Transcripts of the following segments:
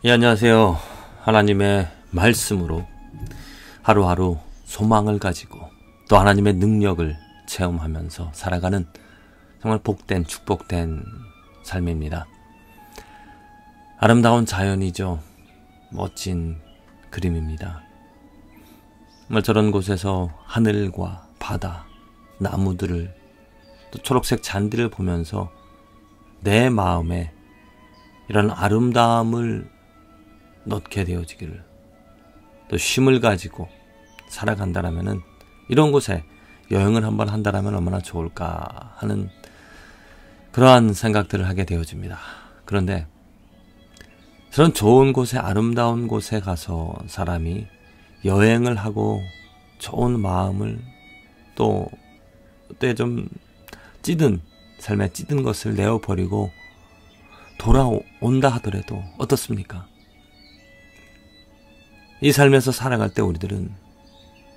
예, 안녕하세요. 하나님의 말씀으로 하루하루 소망을 가지고 또 하나님의 능력을 체험하면서 살아가는 정말 복된 축복된 삶입니다. 아름다운 자연이죠. 멋진 그림입니다. 정말 저런 곳에서 하늘과 바다, 나무들을 또 초록색 잔디를 보면서 내 마음에 이런 아름다움을 넣게 되어지기를, 또 쉼을 가지고 살아간다라면은 이런 곳에 여행을 한번 한다라면 얼마나 좋을까 하는 그러한 생각들을 하게 되어집니다. 그런데 저런 좋은 곳에, 아름다운 곳에 가서 사람이 여행을 하고 좋은 마음을 또 그때 좀 찌든, 삶에 찌든 것을 내어버리고 돌아온다 하더라도 어떻습니까? 이 삶에서 살아갈 때 우리들은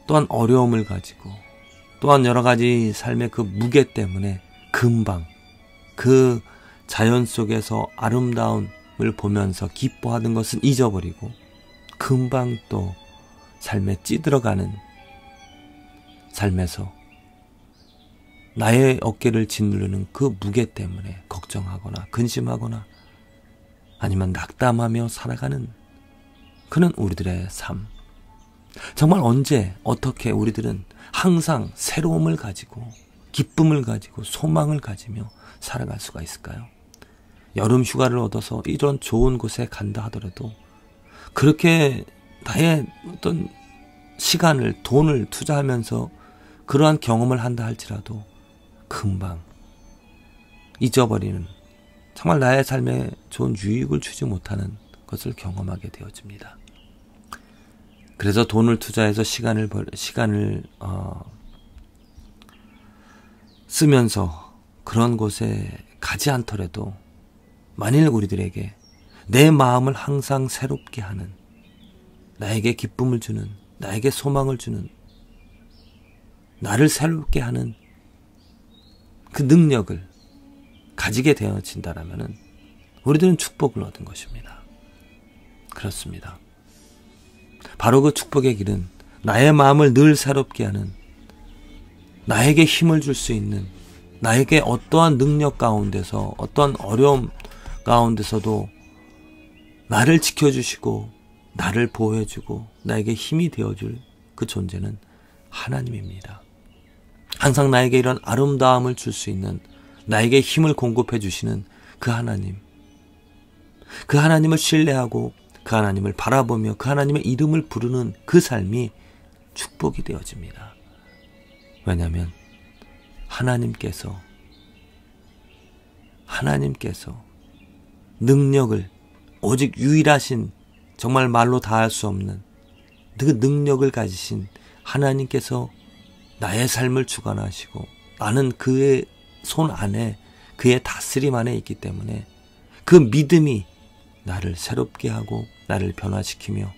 또한 어려움을 가지고 또한 여러 가지 삶의 그 무게 때문에 금방 그 자연 속에서 아름다움을 보면서 기뻐하던 것은 잊어버리고 금방 또 삶에 찌들어가는 삶에서 나의 어깨를 짓누르는 그 무게 때문에 걱정하거나 근심하거나 아니면 낙담하며 살아가는 그는 우리들의 삶. 정말 언제 어떻게 우리들은 항상 새로움을 가지고 기쁨을 가지고 소망을 가지며 살아갈 수가 있을까요? 여름 휴가를 얻어서 이런 좋은 곳에 간다 하더라도 그렇게 나의 어떤 시간을, 돈을 투자하면서 그러한 경험을 한다 할지라도 금방 잊어버리는, 정말 나의 삶에 좋은 유익을 주지 못하는 것을 경험하게 되어집니다. 그래서 돈을 투자해서 시간을 쓰면서 그런 곳에 가지 않더라도 만일 우리들에게 내 마음을 항상 새롭게 하는, 나에게 기쁨을 주는, 나에게 소망을 주는, 나를 새롭게 하는 그 능력을 가지게 되어진다라면은 우리들은 축복을 얻은 것입니다. 그렇습니다. 바로 그 축복의 길은 나의 마음을 늘 새롭게 하는, 나에게 힘을 줄 수 있는, 나에게 어떠한 능력 가운데서 어떠한 어려움 가운데서도 나를 지켜주시고 나를 보호해주고 나에게 힘이 되어줄 그 존재는 하나님입니다. 항상 나에게 이런 아름다움을 줄 수 있는, 나에게 힘을 공급해 주시는 그 하나님, 그 하나님을 신뢰하고 그 하나님을 바라보며 그 하나님의 이름을 부르는 그 삶이 축복이 되어집니다. 왜냐하면 하나님께서 능력을, 오직 유일하신, 정말 말로 다할 수 없는 그 능력을 가지신 하나님께서 나의 삶을 주관하시고 나는 그의 손 안에, 그의 다스림 안에 있기 때문에 그 믿음이 나를 새롭게 하고 나를 변화시키며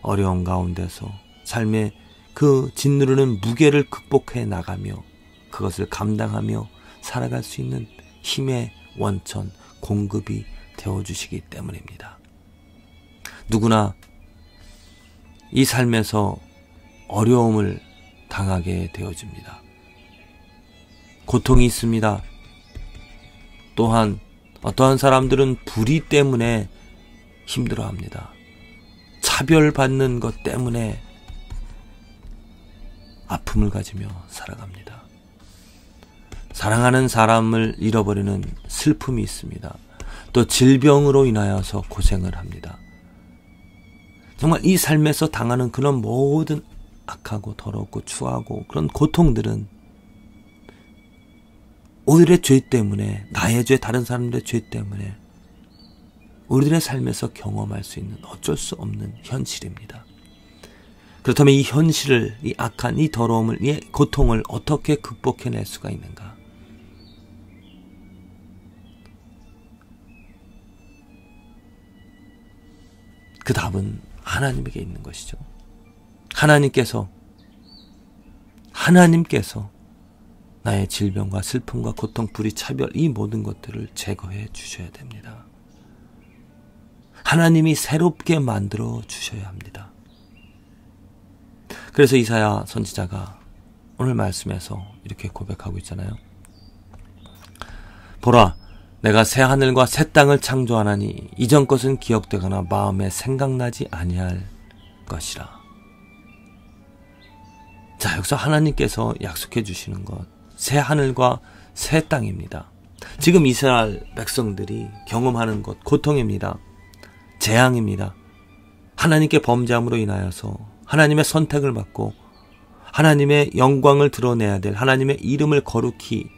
어려운 가운데서 삶의 그 짓누르는 무게를 극복해 나가며 그것을 감당하며 살아갈 수 있는 힘의 원천, 공급이 되어주시기 때문입니다. 누구나 이 삶에서 어려움을 당하게 되어집니다. 고통이 있습니다. 또한 어떠한 사람들은 불의 때문에 힘들어합니다. 차별받는 것 때문에 아픔을 가지며 살아갑니다. 사랑하는 사람을 잃어버리는 슬픔이 있습니다. 또 질병으로 인하여서 고생을 합니다. 정말 이 삶에서 당하는 그런 모든 악하고 더럽고 추하고 그런 고통들은 우리들의 죄 때문에, 나의 죄, 다른 사람들의 죄 때문에 우리들의 삶에서 경험할 수 있는 어쩔 수 없는 현실입니다. 그렇다면 이 현실을, 이 악한, 이 더러움을, 이 고통을 어떻게 극복해낼 수가 있는가? 그 답은 하나님에게 있는 것이죠. 하나님께서 나의 질병과 슬픔과 고통, 불의, 차별, 이 모든 것들을 제거해 주셔야 됩니다. 하나님이 새롭게 만들어 주셔야 합니다. 그래서 이사야 선지자가 오늘 말씀에서 이렇게 고백하고 있잖아요. 보라, 내가 새 하늘과 새 땅을 창조하나니 이전 것은 기억되거나 마음에 생각나지 아니할 것이라. 자, 여기서 하나님께서 약속해 주시는 것, 새 하늘과 새 땅입니다. 지금 이스라엘 백성들이 경험하는 것, 고통입니다. 재앙입니다. 하나님께 범죄함으로 인하여서 하나님의 선택을 받고 하나님의 영광을 드러내야 될, 하나님의 이름을 거룩히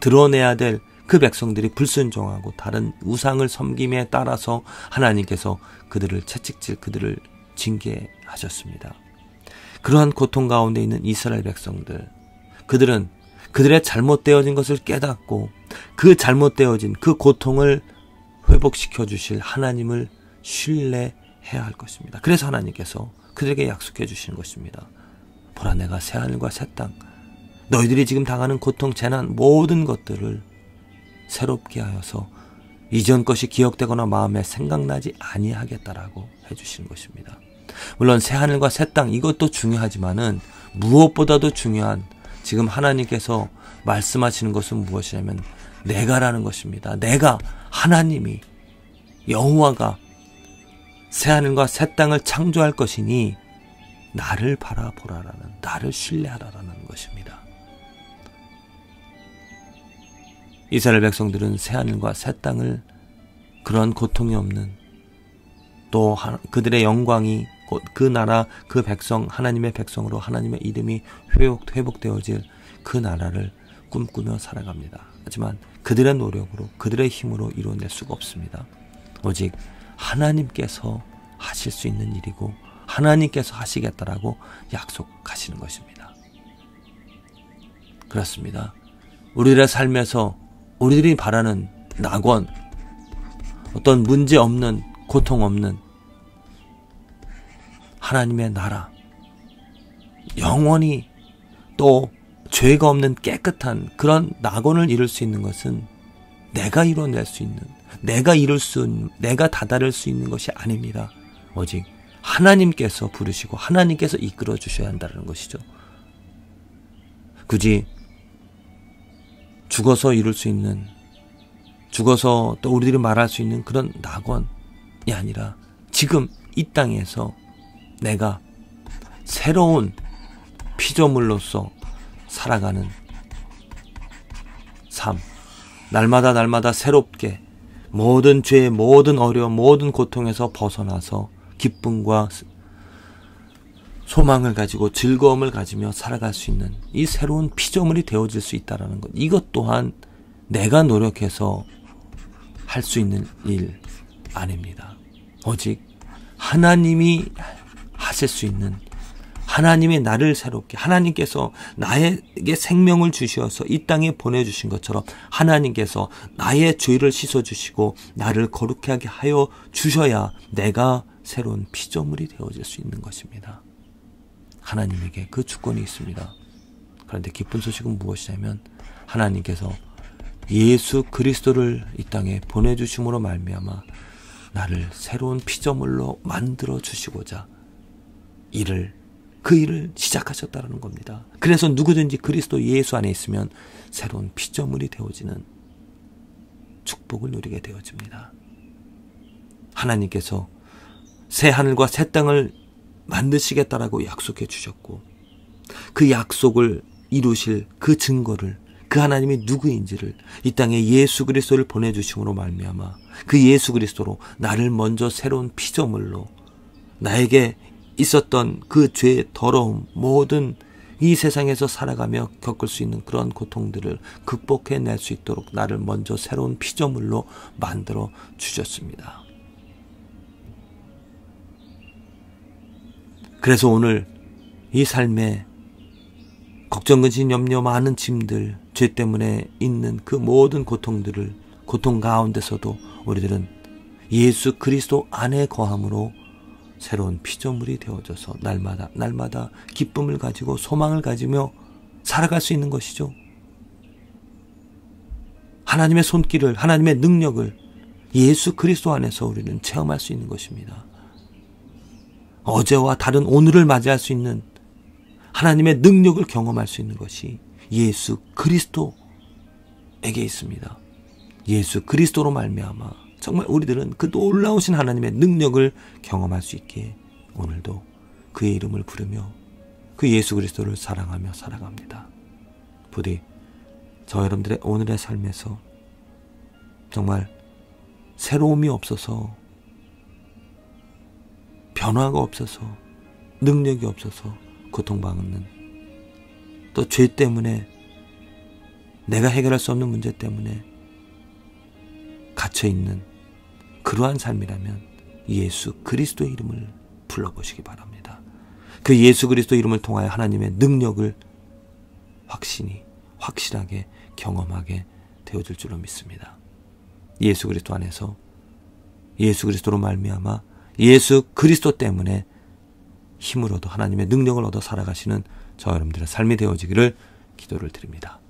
드러내야 될 그 백성들이 불순종하고 다른 우상을 섬김에 따라서 하나님께서 그들을 채찍질, 그들을 징계하셨습니다. 그러한 고통 가운데 있는 이스라엘 백성들, 그들은 그들의 잘못되어진 것을 깨닫고 그 잘못되어진 그 고통을 회복시켜 주실 하나님을 신뢰해야 할 것입니다. 그래서 하나님께서 그들에게 약속해 주시는 것입니다. 보라, 내가 새하늘과 새 땅, 너희들이 지금 당하는 고통, 재난, 모든 것들을 새롭게 하여서 이전 것이 기억되거나 마음에 생각나지 아니하겠다라고 해주시는 것입니다. 물론 새하늘과 새 땅, 이것도 중요하지만은 무엇보다도 중요한 지금 하나님께서 말씀하시는 것은 무엇이냐면 내가라는 것입니다. 내가, 하나님이, 여호와가 새하늘과 새 땅을 창조할 것이니 나를 바라보라라는, 나를 신뢰하라라는 것입니다. 이스라엘 백성들은 새하늘과 새 땅을, 그런 고통이 없는, 또 그들의 영광이 곧 그 나라, 그 백성, 하나님의 백성으로 하나님의 이름이 회복되어질 그 나라를 꿈꾸며 살아갑니다. 하지만 그들의 노력으로, 그들의 힘으로 이뤄낼 수가 없습니다. 오직 하나님께서 하실 수 있는 일이고 하나님께서 하시겠다라고 약속하시는 것입니다. 그렇습니다. 우리들의 삶에서 우리들이 바라는 낙원, 어떤 문제 없는, 고통 없는 하나님의 나라, 영원히 또 죄가 없는 깨끗한 그런 낙원을 이룰 수 있는 것은 내가 이뤄낼 수 있는, 내가 다다를 수 있는 것이 아닙니다. 오직 하나님께서 부르시고 하나님께서 이끌어 주셔야 한다는 것이죠. 굳이 죽어서 이룰 수 있는, 죽어서 또 우리들이 말할 수 있는 그런 낙원이 아니라 지금 이 땅에서 내가 새로운 피조물로서 살아가는 삶, 날마다 새롭게 모든 죄, 모든 어려움, 모든 고통에서 벗어나서 기쁨과 소망을 가지고 즐거움을 가지며 살아갈 수 있는 이 새로운 피조물이 되어질 수 있다는 것, 이것 또한 내가 노력해서 할 수 있는 일 아닙니다. 오직 하나님이 하실 수 있는, 하나님이 나를 새롭게, 하나님께서 나에게 생명을 주셔서 이 땅에 보내주신 것처럼 하나님께서 나의 죄를 씻어주시고 나를 거룩하게 하여 주셔야 내가 새로운 피조물이 되어질 수 있는 것입니다. 하나님에게 그 주권이 있습니다. 그런데 기쁜 소식은 무엇이냐면 하나님께서 예수 그리스도를 이 땅에 보내주심으로 말미암아 나를 새로운 피조물로 만들어 주시고자 그 일을 시작하셨다는 겁니다. 그래서 누구든지 그리스도 예수 안에 있으면 새로운 피조물이 되어지는 축복을 누리게 되어집니다. 하나님께서 새 하늘과 새 땅을 만드시겠다라고 약속해 주셨고 그 약속을 이루실 그 증거를, 그 하나님이 누구인지를 이 땅에 예수 그리스도를 보내주심으로 말미암아 그 예수 그리스도로 나를 먼저 새로운 피조물로, 나에게 있었던 그 죄의 더러움, 모든 이 세상에서 살아가며 겪을 수 있는 그런 고통들을 극복해낼 수 있도록 나를 먼저 새로운 피조물로 만들어 주셨습니다. 그래서 오늘 이 삶에 걱정, 근심, 염려, 많은 짐들, 죄 때문에 있는 그 모든 고통 가운데서도 우리들은 예수 그리스도 안에 거함으로 새로운 피조물이 되어져서 날마다 기쁨을 가지고 소망을 가지며 살아갈 수 있는 것이죠. 하나님의 손길을, 하나님의 능력을 예수 그리스도 안에서 우리는 체험할 수 있는 것입니다. 어제와 다른 오늘을 맞이할 수 있는 하나님의 능력을 경험할 수 있는 것이 예수 그리스도에게 있습니다. 예수 그리스도로 말미암아 정말 우리들은 그 놀라우신 하나님의 능력을 경험할 수 있기에 오늘도 그의 이름을 부르며 그 예수 그리스도를 사랑하며 살아갑니다. 부디 저 여러분들의 오늘의 삶에서 정말 새로움이 없어서, 변화가 없어서, 능력이 없어서 고통받는, 또 죄 때문에, 내가 해결할 수 없는 문제 때문에 갇혀있는 그러한 삶이라면 예수 그리스도의 이름을 불러보시기 바랍니다. 그 예수 그리스도 이름을 통하여 하나님의 능력을 확실하게 경험하게 되어질 줄로 믿습니다. 예수 그리스도 안에서 예수 그리스도로 말미암아 예수 그리스도 때문에 힘을 얻어 하나님의 능력을 얻어 살아가시는 저 여러분들의 삶이 되어지기를 기도를 드립니다.